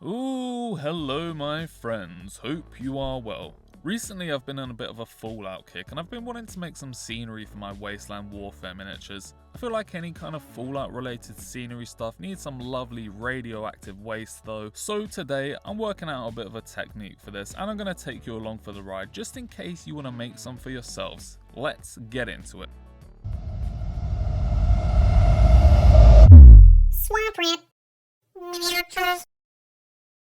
Ooh, hello my friends, hope you are well. Recently I've been on a bit of a Fallout kick and I've been wanting to make some scenery for my Wasteland Warfare miniatures. I feel like any kind of Fallout related scenery stuff needs some lovely radioactive waste though, so today I'm working out a bit of a technique for this and I'm going to take you along for the ride just in case you want to make some for yourselves. Let's get into it. Swamp Rip Miniatures.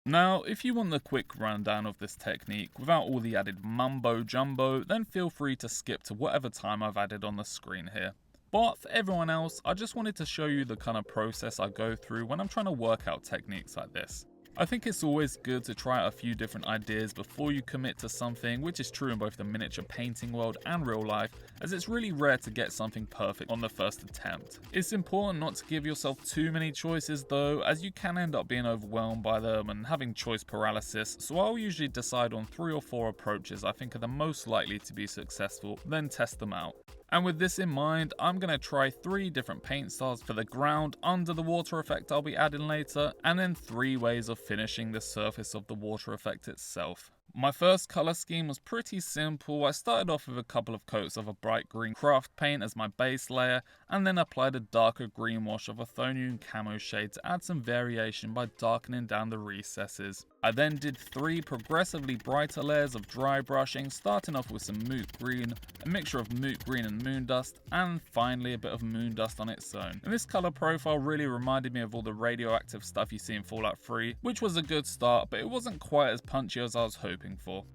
Now, if you want the quick rundown of this technique without all the added mumbo jumbo, then feel free to skip to whatever time I've added on the screen here. But for everyone else, I just wanted to show you the kind of process I go through when I'm trying to work out techniques like this. I think it's always good to try out a few different ideas before you commit to something, which is true in both the miniature painting world and real life, as it's really rare to get something perfect on the first attempt. It's important not to give yourself too many choices though, as you can end up being overwhelmed by them and having choice paralysis, so I'll usually decide on 3 or 4 approaches I think are the most likely to be successful, then test them out. And with this in mind, I'm going to try 3 different paint styles for the ground, under the water effect I'll be adding later, and then 3 ways of finishing the surface of the water effect itself. My first colour scheme was pretty simple. I started off with a couple of coats of a bright green craft paint as my base layer, and then applied a darker green wash of a Thonian camo shade to add some variation by darkening down the recesses. I then did 3 progressively brighter layers of dry brushing, starting off with some moot green, a mixture of moot green and moon dust, and finally a bit of moon dust on its own. And this colour profile really reminded me of all the radioactive stuff you see in Fallout 3, which was a good start, but it wasn't quite as punchy as I was hoping for.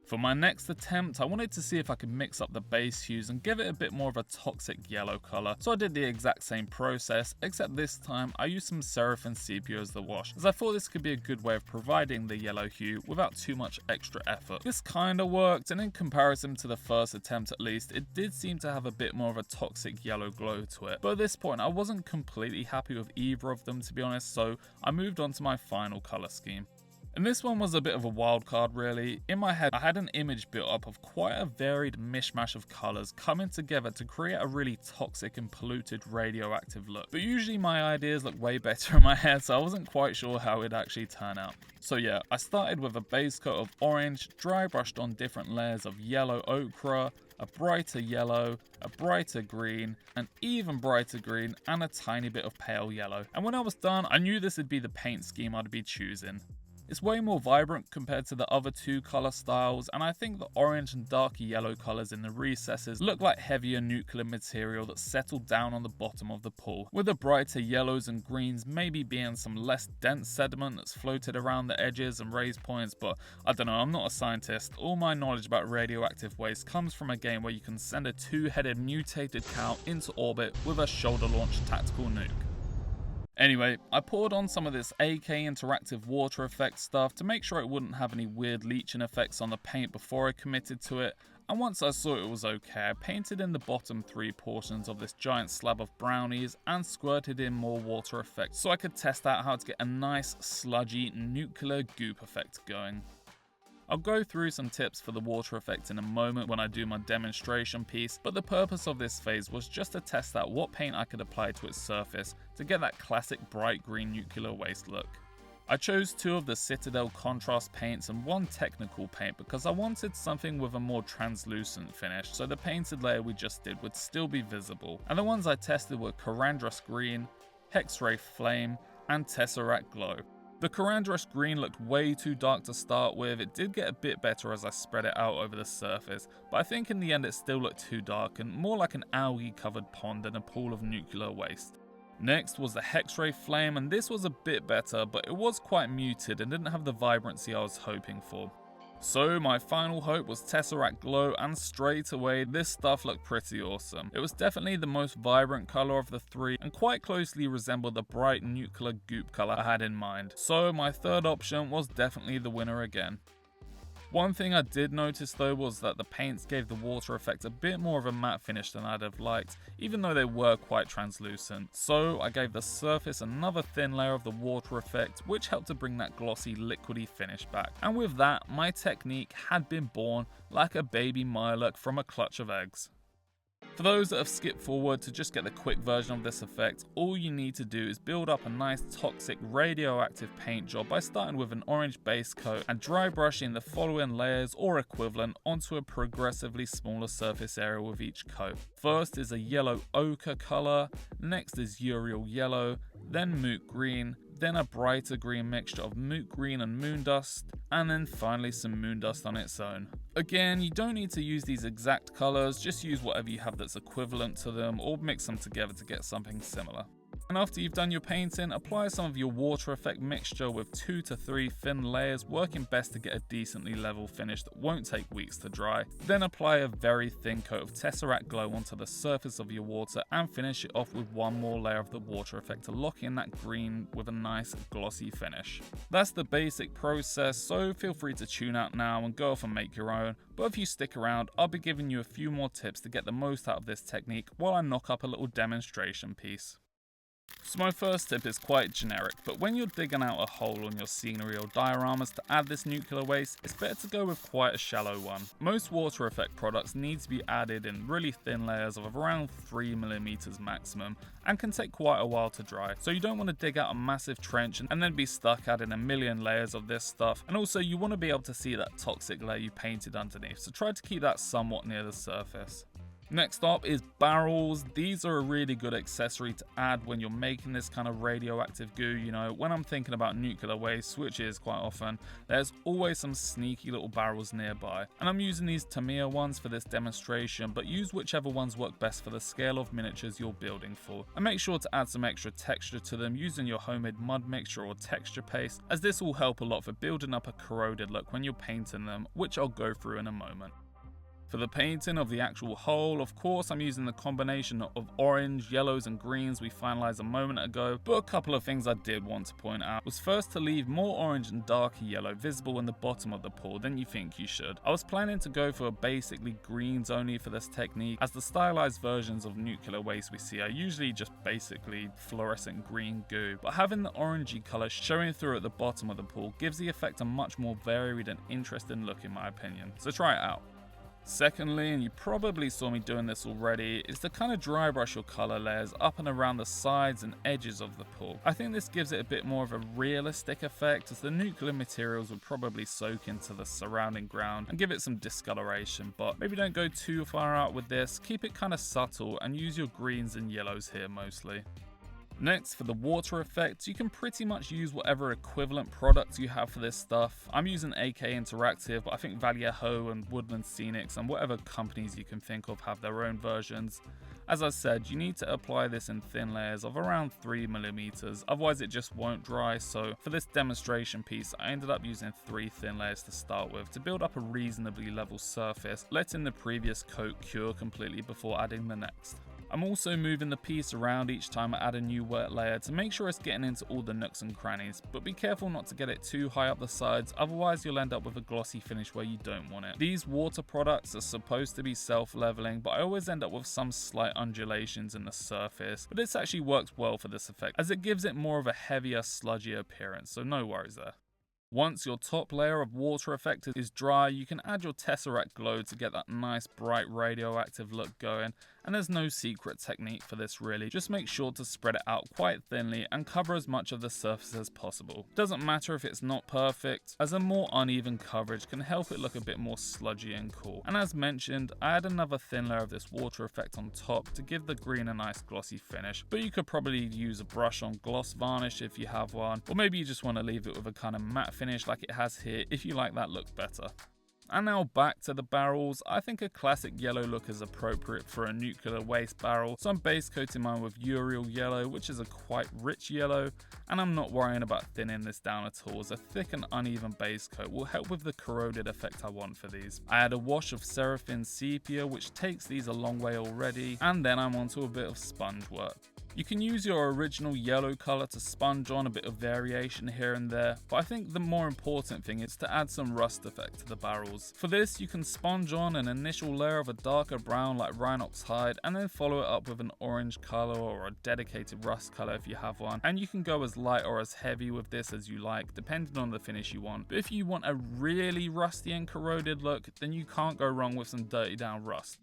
For my next attempt, I wanted to see if I could mix up the base hues and give it a bit more of a toxic yellow colour, so I did the exact same process, except this time I used some Seraphim Sepia as the wash, as I thought this could be a good way of providing the yellow hue without too much extra effort. This kinda worked, and in comparison to the first attempt at least, it did seem to have a bit more of a toxic yellow glow to it, but at this point I wasn't completely happy with either of them to be honest, so I moved on to my final colour scheme. And this one was a bit of a wild card really. In my head I had an image built up of quite a varied mishmash of colours coming together to create a really toxic and polluted radioactive look. But usually my ideas look way better in my head, so I wasn't quite sure how it'd actually turn out. So yeah, I started with a base coat of orange, dry brushed on different layers of yellow ochre, a brighter yellow, a brighter green, an even brighter green, and a tiny bit of pale yellow. And when I was done, I knew this would be the paint scheme I'd be choosing. It's way more vibrant compared to the other 2 colour styles, and I think the orange and darker yellow colours in the recesses look like heavier nuclear material that settled down on the bottom of the pool, with the brighter yellows and greens maybe being some less dense sediment that's floated around the edges and raised points, but I don't know, I'm not a scientist. All my knowledge about radioactive waste comes from a game where you can send a 2-headed mutated cow into orbit with a shoulder-launched tactical nuke. Anyway, I poured on some of this AK interactive water effect stuff to make sure it wouldn't have any weird leaching effects on the paint before I committed to it, and once I saw it was okay, I painted in the bottom 3 portions of this giant slab of brownies and squirted in more water effects so I could test out how to get a nice sludgy nuclear goop effect going. I'll go through some tips for the water effect in a moment when I do my demonstration piece, but the purpose of this phase was just to test out what paint I could apply to its surface to get that classic bright green nuclear waste look. I chose 2 of the Citadel contrast paints and 1 technical paint because I wanted something with a more translucent finish, so the painted layer we just did would still be visible, and the ones I tested were Corandrus Green, Hexray Flame, and Tesseract Glow. The Corandrus Green looked way too dark to start with. It did get a bit better as I spread it out over the surface, but I think in the end it still looked too dark and more like an algae covered pond than a pool of nuclear waste. Next was the Hexray Flame, and this was a bit better, but it was quite muted and didn't have the vibrancy I was hoping for. So my final hope was Tesseract Glow, and straight away this stuff looked pretty awesome. It was definitely the most vibrant colour of the 3 and quite closely resembled the bright nuclear goop colour I had in mind. So my third option was definitely the winner again. One thing I did notice though was that the paints gave the water effect a bit more of a matte finish than I'd have liked, even though they were quite translucent. So I gave the surface another thin layer of the water effect, which helped to bring that glossy liquidy finish back. And with that, my technique had been born like a baby Mirelurk from a clutch of eggs. For those that have skipped forward to just get the quick version of this effect, all you need to do is build up a nice toxic radioactive paint job by starting with an orange base coat and dry brushing the following layers or equivalent onto a progressively smaller surface area with each coat. First is a yellow ochre colour, next is urial yellow, then moot green, then a brighter green mixture of moot green and moon dust, and then finally some moon dust on its own. Again, you don't need to use these exact colours, just use whatever you have that's equivalent to them or mix them together to get something similar. And after you've done your painting, apply some of your water effect mixture with 2 to 3 thin layers, working best to get a decently level finish that won't take weeks to dry. Then apply a very thin coat of Tesseract Glow onto the surface of your water and finish it off with one more layer of the water effect to lock in that green with a nice glossy finish. That's the basic process, so feel free to tune out now and go off and make your own. But if you stick around, I'll be giving you a few more tips to get the most out of this technique while I knock up a little demonstration piece. So my first tip is quite generic, but when you're digging out a hole on your scenery or dioramas to add this nuclear waste, it's better to go with quite a shallow one. Most water effect products need to be added in really thin layers of around 3mm maximum and can take quite a while to dry, so you don't want to dig out a massive trench and then be stuck adding a million layers of this stuff, and also you want to be able to see that toxic layer you painted underneath, so try to keep that somewhat near the surface. Next up is barrels. These are a really good accessory to add when you're making this kind of radioactive goo. You know, when I'm thinking about nuclear waste, which is quite often, there's always some sneaky little barrels nearby. And I'm using these Tamiya ones for this demonstration, but use whichever ones work best for the scale of miniatures you're building for. And make sure to add some extra texture to them using your homemade mud mixture or texture paste, as this will help a lot for building up a corroded look when you're painting them, which I'll go through in a moment. For the painting of the actual hole, of course, I'm using the combination of orange, yellows and greens we finalized a moment ago, but a couple of things I did want to point out was first to leave more orange and darker yellow visible in the bottom of the pool than you think you should. I was planning to go for basically greens only for this technique, as the stylized versions of nuclear waste we see are usually just basically fluorescent green goo, but having the orangey colour showing through at the bottom of the pool gives the effect a much more varied and interesting look in my opinion, so try it out. Secondly, and you probably saw me doing this already, is to kind of dry brush your colour layers up and around the sides and edges of the pool. I think this gives it a bit more of a realistic effect, as the nuclear materials would probably soak into the surrounding ground and give it some discoloration, but maybe don't go too far out with this, keep it kind of subtle and use your greens and yellows here mostly. Next, for the water effects, you can pretty much use whatever equivalent products you have for this stuff. I'm using AK Interactive, but I think Vallejo and Woodland Scenics and whatever companies you can think of have their own versions. As I said, you need to apply this in thin layers of around 3mm, otherwise it just won't dry, so for this demonstration piece I ended up using 3 thin layers to start with to build up a reasonably level surface, letting the previous coat cure completely before adding the next. I'm also moving the piece around each time I add a new wet layer to make sure it's getting into all the nooks and crannies, but be careful not to get it too high up the sides, otherwise you'll end up with a glossy finish where you don't want it. These water products are supposed to be self-leveling, but I always end up with some slight undulations in the surface, but this actually works well for this effect as it gives it more of a heavier, sludgy appearance, so no worries there. Once your top layer of water effect is dry, you can add your Tesseract Glow to get that nice bright radioactive look going, and there's no secret technique for this really, just make sure to spread it out quite thinly and cover as much of the surface as possible. Doesn't matter if it's not perfect, as a more uneven coverage can help it look a bit more sludgy and cool. And as mentioned, I add another thin layer of this water effect on top to give the green a nice glossy finish, but you could probably use a brush on gloss varnish if you have one, or maybe you just want to leave it with a kind of matte finish like it has here if you like that look better. And now back to the barrels. I think a classic yellow look is appropriate for a nuclear waste barrel, so I'm base coating mine with urial yellow, which is a quite rich yellow, and I'm not worrying about thinning this down at all, as a thick and uneven base coat will help with the corroded effect I want for these. I add a wash of Seraphim Sepia, which takes these a long way already, and then I'm onto a bit of sponge work. You can use your original yellow colour to sponge on a bit of variation here and there, but I think the more important thing is to add some rust effect to the barrels. For this, you can sponge on an initial layer of a darker brown like Rhinox hide, and then follow it up with an orange colour or a dedicated rust colour if you have one, and you can go as light or as heavy with this as you like, depending on the finish you want. But if you want a really rusty and corroded look, then you can't go wrong with some dirty down rust.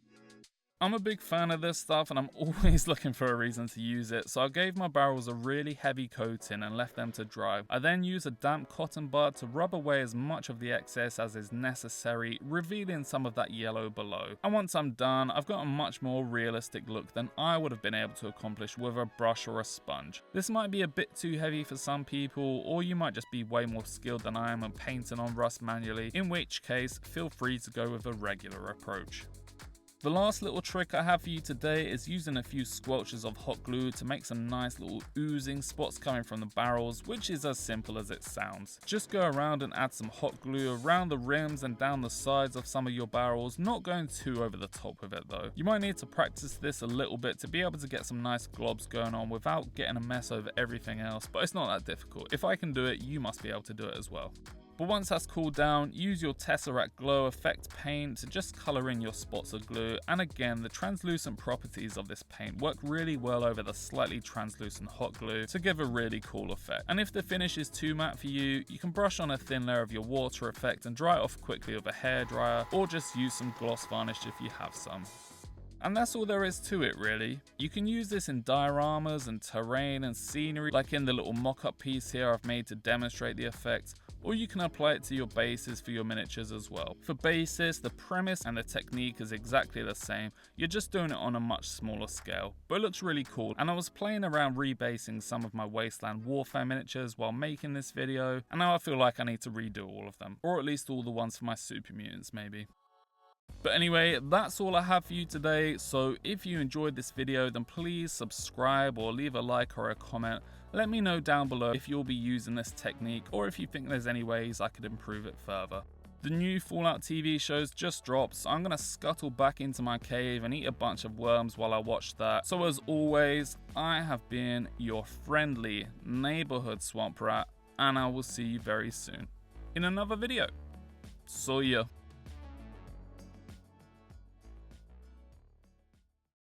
I'm a big fan of this stuff and I'm always looking for a reason to use it, so I gave my barrels a really heavy coating and left them to dry. I then used a damp cotton bud to rub away as much of the excess as is necessary, revealing some of that yellow below. And once I'm done, I've got a much more realistic look than I would have been able to accomplish with a brush or a sponge. This might be a bit too heavy for some people, or you might just be way more skilled than I am at painting on rust manually, in which case feel free to go with a regular approach. The last little trick I have for you today is using a few squelches of hot glue to make some nice little oozing spots coming from the barrels, which is as simple as it sounds. Just go around and add some hot glue around the rims and down the sides of some of your barrels, not going too over the top with it though. You might need to practice this a little bit to be able to get some nice globs going on without getting a mess over everything else, but it's not that difficult. If I can do it, you must be able to do it as well. But once that's cooled down, use your Tesseract Glow Effect paint to just colour in your spots of glue, and again, the translucent properties of this paint work really well over the slightly translucent hot glue to give a really cool effect. And if the finish is too matte for you, you can brush on a thin layer of your water effect and dry it off quickly with a hairdryer, or just use some gloss varnish if you have some. And that's all there is to it really. You can use this in dioramas and terrain and scenery, like in the little mock-up piece here I've made to demonstrate the effect, or you can apply it to your bases for your miniatures as well. For bases, the premise and the technique is exactly the same, you're just doing it on a much smaller scale, but it looks really cool. And I was playing around rebasing some of my Wasteland Warfare miniatures while making this video, and now I feel like I need to redo all of them, or at least all the ones for my super mutants maybe. But anyway, that's all I have for you today, so if you enjoyed this video then please subscribe or leave a like or a comment. Let me know down below if you'll be using this technique or if you think there's any ways I could improve it further. The new Fallout TV shows just dropped, so I'm gonna scuttle back into my cave and eat a bunch of worms while I watch that. So as always, I have been your friendly neighborhood swamp rat, and I will see you very soon in another video. See ya.